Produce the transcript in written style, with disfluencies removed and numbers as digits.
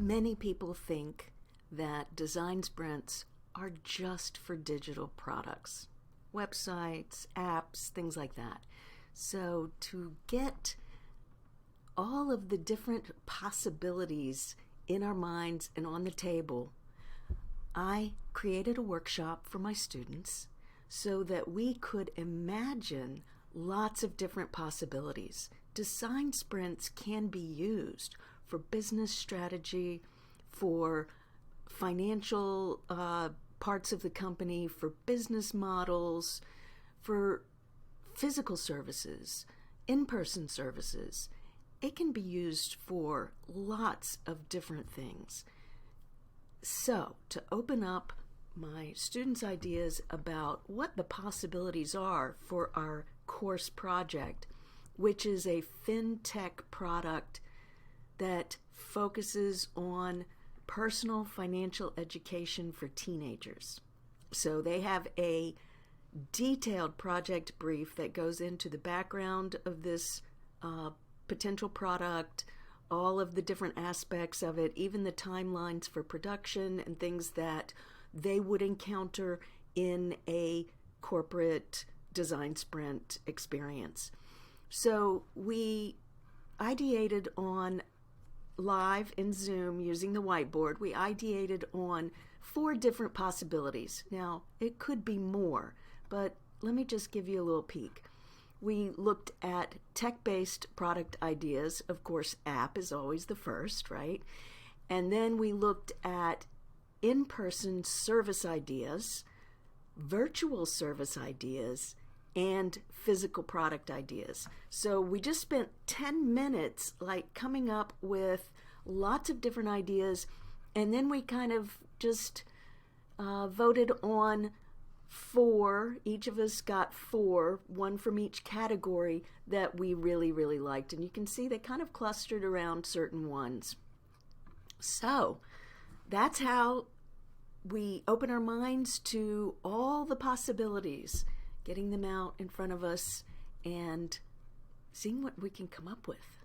Many people think that design sprints are just for digital products, websites, apps, things like that. So to get all of the different possibilities in our minds and on the table, I created a workshop for my students so that we could imagine lots of different possibilities. Design sprints can be used for business strategy, for financial parts of the company, for business models, for physical services, in-person services. It can be used for lots of different things. So, to open up my students' ideas about what the possibilities are for our course project, which is a Fintech product that focuses on personal financial education for teenagers. So they have a detailed project brief that goes into the background of this potential product, all of the different aspects of it, even the timelines for production and things that they would encounter in a corporate design sprint experience. So we ideated on live in Zoom using the whiteboard. We ideated on 4 different possibilities. Now, it could be more, but let me just give you a little peek. We looked at tech-based product ideas. Of course, app is always the first, right? And then we looked at in-person service ideas, virtual service ideas, and physical product ideas. So we just spent 10 minutes coming up with lots of different ideas, and then we kind of just voted on 4. Each of us got 4, one from each category that we really, really liked. And you can see they kind of clustered around certain ones. So that's how we open our minds to all the possibilities, getting them out in front of us and seeing what we can come up with.